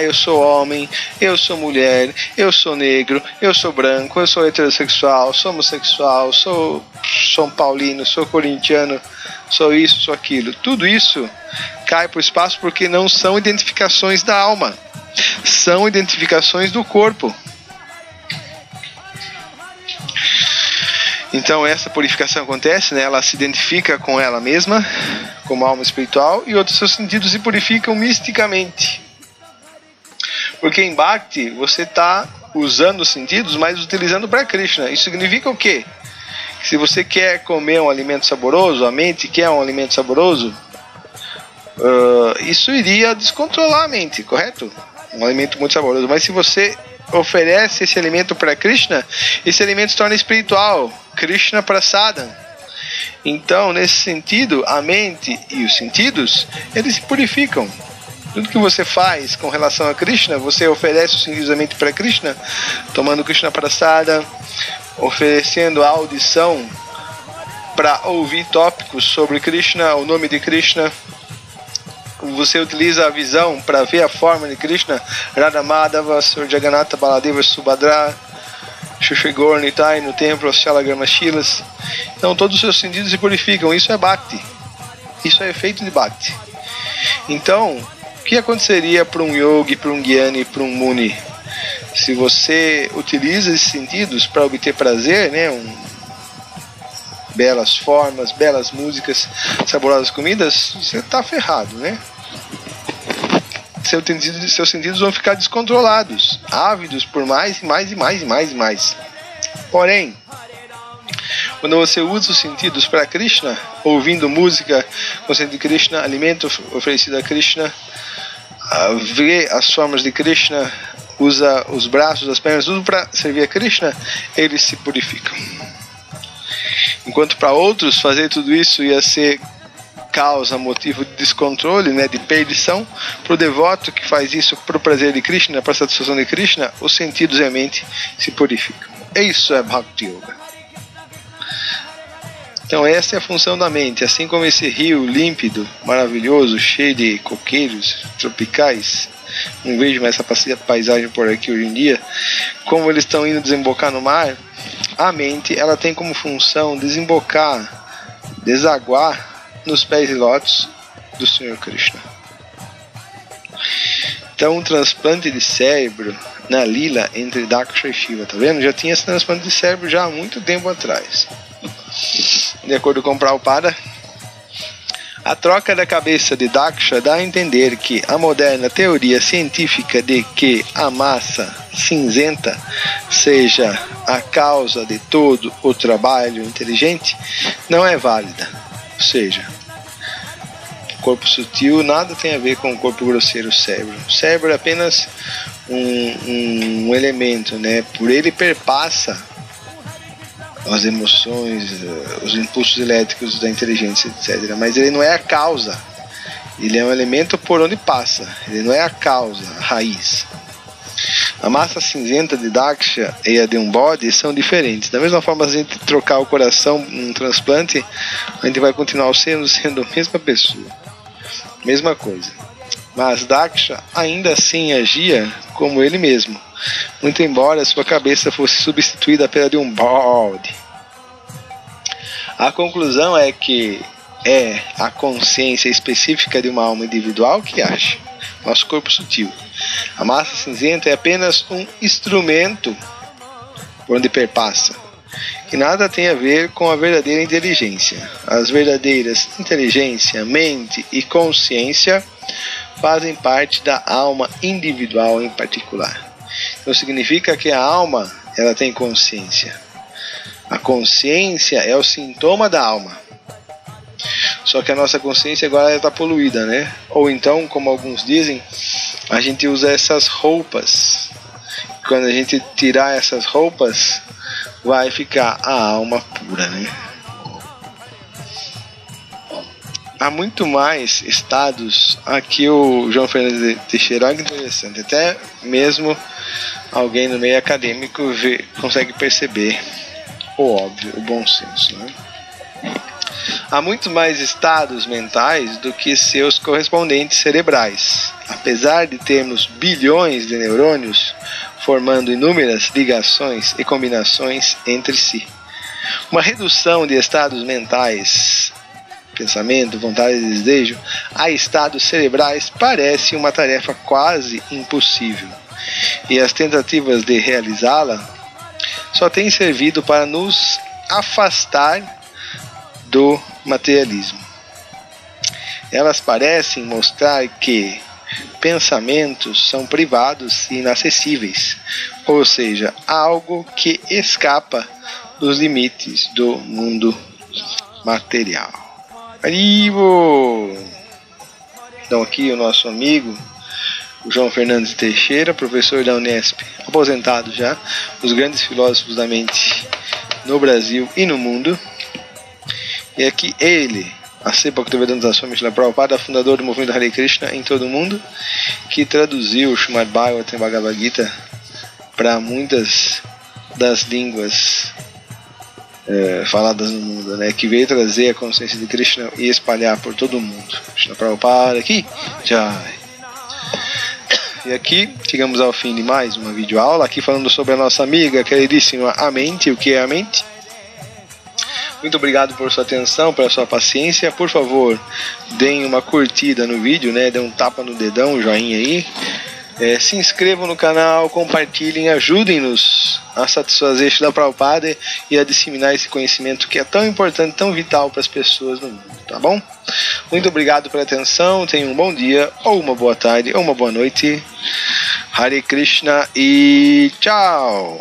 Eu sou homem, eu sou mulher, eu sou negro, eu sou branco, eu sou heterossexual, sou homossexual, sou São Paulino, sou corintiano, sou isso, sou aquilo. Tudo isso cai para o espaço porque não são identificações da alma, são identificações do corpo. Então essa purificação acontece, né? Ela se identifica com ela mesma, como alma espiritual, e outros seus sentidos se purificam misticamente. Porque em Bhakti você está usando os sentidos, mas utilizando para Krishna. Isso significa o quê? Que se você quer comer um alimento saboroso, a mente quer um alimento saboroso, isso iria descontrolar a mente, correto? Um alimento muito saboroso. Mas se você oferece esse alimento para Krishna, esse alimento se torna espiritual, Krishna Prasadam. Então, nesse sentido, a mente e os sentidos, eles se purificam. Tudo que você faz com relação a Krishna, você oferece o sentido da mente para Krishna, tomando Krishna Prasadam, oferecendo a audição para ouvir tópicos sobre Krishna, o nome de Krishna. Você utiliza a visão para ver a forma de Krishna, Radha Madhava, Sr. Jagannatha, Baladeva, Subhadra, Shushigor, Nitai, no templo, Shalagrama Shilas. Então todos os seus sentidos se purificam. Isso é Bhakti. Isso é efeito de Bhakti. Então, o que aconteceria para um yogi, para um gyani, para um muni? Se você utiliza esses sentidos para obter prazer, né, belas formas, belas músicas, saborosas comidas, você está ferrado, né? Seus sentidos vão ficar descontrolados, ávidos por mais e mais e mais e mais e mais. Porém, quando você usa os sentidos para Krishna, ouvindo música com o sentido de Krishna, alimento oferecido a Krishna, vê as formas de Krishna, usa os braços, as pernas, tudo para servir a Krishna, eles se purificam. Enquanto para outros fazer tudo isso ia ser causa, motivo de descontrole, né, de perdição, para o devoto que faz isso para o prazer de Krishna, para a satisfação de Krishna, os sentidos e a mente se purificam. Isso é Bhakti Yoga. Então essa é a função da mente. Assim como esse rio límpido, maravilhoso, cheio de coqueiros tropicais, não vejo mais essa paisagem por aqui hoje em dia, como eles estão indo desembocar no mar, a mente ela tem como função desembocar, desaguar nos pés de lótus do Senhor Krishna. Então, um transplante de cérebro na lila entre Daksha e Shiva, tá vendo? Já tinha esse transplante de cérebro já há muito tempo atrás. De acordo com Prabhupada, a troca da cabeça de Daksha dá a entender que a moderna teoria científica de que a massa cinzenta seja a causa de todo o trabalho inteligente não é válida. Ou seja, o corpo sutil nada tem a ver com o corpo grosseiro, o cérebro. O cérebro é apenas um elemento, né? Por ele perpassa as emoções, os impulsos elétricos da inteligência, etc. Mas ele não é a causa. Ele é um elemento por onde passa. Ele não é a causa, a raiz. A massa cinzenta de Daksha e a de um bode são diferentes. Da mesma forma, se a gente trocar o coração num transplante, a gente vai continuar sendo a mesma pessoa. Mesma coisa. Mas Daksha ainda assim agia como ele mesmo, muito embora sua cabeça fosse substituída pela de um bode. A conclusão é que é a consciência específica de uma alma individual que age, nosso corpo sutil. A massa cinzenta é apenas um instrumento por onde perpassa, que nada tem a ver com a verdadeira inteligência. As verdadeiras inteligência, mente e consciência fazem parte da alma individual em particular. Então significa que a alma, ela tem consciência. A consciência é o sintoma da alma. Só que a nossa consciência agora está poluída, né? Ou então, como alguns dizem, a gente usa essas roupas. Quando a gente tirar essas roupas, vai ficar a alma pura, né? Há muito mais estados. Aqui o João Fernando Teixeira, olha que interessante, até mesmo alguém no meio acadêmico consegue perceber o óbvio, o bom senso, né? Há muito mais estados mentais do que seus correspondentes cerebrais. Apesar de termos bilhões de neurônios formando inúmeras ligações e combinações entre si, uma redução de estados mentais, pensamento, vontade e desejo, a estados cerebrais parece uma tarefa quase impossível, e as tentativas de realizá-la só têm servido para nos afastar do materialismo. Elas parecem mostrar que pensamentos são privados e inacessíveis, ou seja, algo que escapa dos limites do mundo material. Arrivo! Então aqui o nosso amigo o João Fernandes Teixeira, professor da Unesp, aposentado já, os grandes filósofos da mente no Brasil e no mundo. E aqui ele, a Sepa Bhaktivedanta Swami Srila Prabhupada, fundador do movimento Hare Krishna em todo o mundo, que traduziu o Srimad Bhagavatam e Bhagavad Gita para muitas das línguas faladas no mundo, né? Que veio trazer a consciência de Krishna e espalhar por todo o mundo. Srila Prabhupada aqui, Jai. E aqui chegamos ao fim de mais uma videoaula, aqui falando sobre a nossa amiga queridíssima a mente, o que é a mente. Muito obrigado por sua atenção, pela sua paciência. Por favor, deem uma curtida no vídeo, né? Dê um tapa no dedão, um joinha aí. Se inscrevam no canal, compartilhem, ajudem-nos a satisfazer Srila Prabhupada e a disseminar esse conhecimento que é tão importante, tão vital para as pessoas no mundo, tá bom? Muito obrigado pela atenção, tenham um bom dia, ou uma boa tarde, ou uma boa noite. Hare Krishna e tchau!